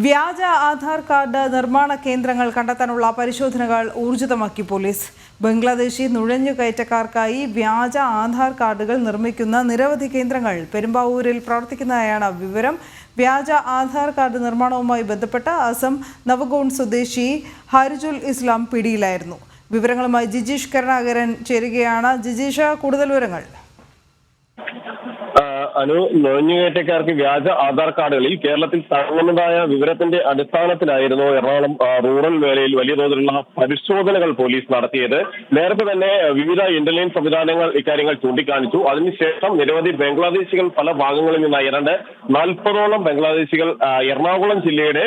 വ്യാജ ആധാർ കാർഡ് നിർമ്മാണ കേന്ദ്രങ്ങൾ കണ്ടെത്താനുള്ള പരിശോധനകൾ ഊർജിതമാക്കി പോലീസ്. ബംഗ്ലാദേശി നുഴഞ്ഞുകയറ്റക്കാർക്കായി വ്യാജ ആധാർ കാർഡുകൾ നിർമ്മിക്കുന്ന നിരവധി കേന്ദ്രങ്ങൾ പെരുമ്പാവൂരിൽ പ്രവർത്തിക്കുന്നതായാണ് വിവരം. വ്യാജ ആധാർ കാർഡ് നിർമ്മാണവുമായി ബന്ധപ്പെട്ട അസം നവഗോൺ സ്വദേശി ഹാരിജുൽ ഇസ്ലാം പിടിയിലായിരുന്നു. വിവരങ്ങളുമായി ജിജീഷ് കരുണാകരൻ ചേരുകയാണ്. ജിജീഷ്, കൂടുതൽ വിവരങ്ങൾ. നുഴഞ്ഞുകയറ്റക്കാർക്ക് വ്യാജ ആധാർ കാർഡുകളിൽ കേരളത്തിൽ തങ്ങുന്നതായ വിവരത്തിന്റെ അടിസ്ഥാനത്തിലായിരുന്നു എറണാകുളം റൂറൽ മേഖലയിൽ വലിയ തോതിലുള്ള പരിശോധനകൾ പോലീസ് നടത്തിയത്. നേരത്തെ തന്നെ വിവിധ ഇന്റലിജൻസ് സംവിധാനങ്ങൾ ഇക്കാര്യങ്ങൾ ചൂണ്ടിക്കാണിച്ചു. അതിനുശേഷം നിരവധി ബംഗ്ലാദേശികൾ പല ഭാഗങ്ങളിൽ നിന്നായി 40ഓളം ബംഗ്ലാദേശികൾ എറണാകുളം ജില്ലയുടെ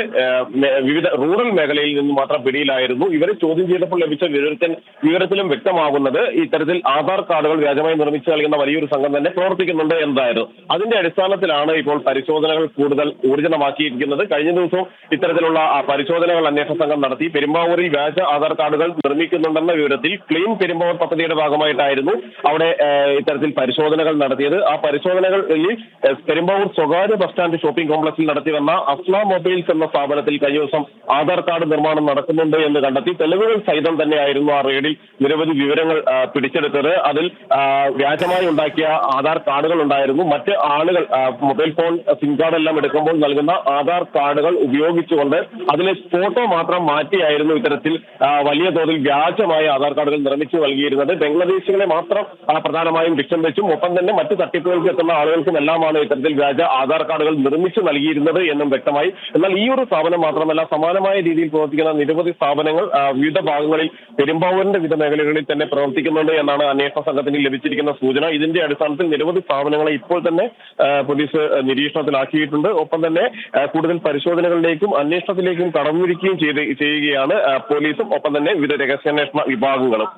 വിവിധ റൂറൽ മേഖലയിൽ നിന്ന് മാത്രം പിടിയിലായിരുന്നു. ഇവരെ ചോദ്യം ചെയ്തപ്പോൾ ലഭിച്ച വിവരത്തിലും വ്യക്തമാകുന്നത് ഇത്തരത്തിൽ ആധാർ കാർഡുകൾ വ്യാജമായി നിർമ്മിച്ചു നൽകുന്ന വലിയൊരു സംഘം തന്നെ പ്രവർത്തിക്കുന്നുണ്ട് എന്നതായിരുന്നു. അതിന്റെ അടിസ്ഥാനത്തിലാണ് ഇപ്പോൾ പരിശോധനകൾ കൂടുതൽ ഊർജിതമാക്കിയിരിക്കുന്നത്. കഴിഞ്ഞ ദിവസവും ഇത്തരത്തിലുള്ള പരിശോധനകൾ അന്വേഷണ സംഘം നടത്തി. പെരുമ്പാവൂരിൽ വ്യാജ ആധാർ കാർഡുകൾ നിർമ്മിക്കുന്നുണ്ടെന്ന വിവരത്തിൽ ക്ലീൻ പെരുമ്പാവൂർ പദ്ധതിയുടെ ഭാഗമായിട്ടായിരുന്നു അവിടെ ഇത്തരത്തിൽ പരിശോധനകൾ നടത്തിയത്. ആ പരിശോധനകളിൽ പെരുമ്പാവൂർ സ്വകാര്യ ബസ് സ്റ്റാൻഡ് ഷോപ്പിംഗ് കോംപ്ലക്സിൽ നടത്തി വന്ന അസ്ല മൊബൈൽസ് എന്ന സ്ഥാപനത്തിൽ കഴിഞ്ഞ ദിവസം ആധാർ കാർഡ് നിർമ്മാണം നടക്കുന്നുണ്ട് എന്ന് കണ്ടെത്തി തെളിവുകൾ സഹിതം തന്നെയായിരുന്നു ആ റെയ്ഡിൽ നിരവധി വിവരങ്ങൾ പിടിച്ചെടുത്തത്. അതിൽ വ്യാജമായി ഉണ്ടാക്കിയ ആധാർ കാർഡുകൾ ഉണ്ടായിരുന്നു. മറ്റ് ആളുകൾ മൊബൈൽ ഫോൺ സിം കാർഡ് എല്ലാം എടുക്കുമ്പോൾ നൽകുന്ന ആധാർ കാർഡുകൾ ഉപയോഗിച്ചുകൊണ്ട് അതിലെ ഫോട്ടോ മാത്രം മാറ്റിയായിരുന്നു ഇത്തരത്തിൽ വലിയ തോതിൽ വ്യാജമായ ആധാർ കാർഡുകൾ നിർമ്മിച്ചു നൽകിയിരുന്നത്. ബംഗ്ലാദേശികളെ മാത്രം പ്രധാനമായും ലക്ഷ്യം വെച്ചും ഒപ്പം തന്നെ മറ്റ് തട്ടിപ്പുകൾക്ക് എത്തുന്ന ആളുകൾക്കും എല്ലാമാണ് ഇത്തരത്തിൽ വ്യാജ ആധാർ കാർഡുകൾ നിർമ്മിച്ചു നൽകിയിരുന്നത് എന്നും വ്യക്തമായി. എന്നാൽ ഈ ഒരു സ്ഥാപനം മാത്രമല്ല, സമാനമായ രീതിയിൽ പ്രവർത്തിക്കുന്ന നിരവധി സ്ഥാപനങ്ങൾ വിവിധ ഭാഗങ്ങളിൽ പെരുമ്പാവൂരിന്റെ വിവിധ മേഖലകളിൽ തന്നെ പ്രവർത്തിക്കുന്നുണ്ട് എന്നാണ് അന്വേഷണ സംഘത്തിന് ലഭിച്ചിരിക്കുന്ന സൂചന. ഇതിന്റെ അടിസ്ഥാനത്തിൽ നിരവധി സ്ഥാപനങ്ങളെ ഇപ്പോൾ തന്നെ പോലീസ് നിരീക്ഷണത്തിലാക്കിയിട്ടുണ്ട്. ഒപ്പം തന്നെ കൂടുതൽ പരിശോധനകളിലേക്കും അന്വേഷണത്തിലേക്കും കടന്നിരിക്കുകയും ചെയ്യുകയാണ് പോലീസും ഒപ്പം തന്നെ വിവിധ രഹസ്യാന്വേഷണ വിഭാഗങ്ങളും.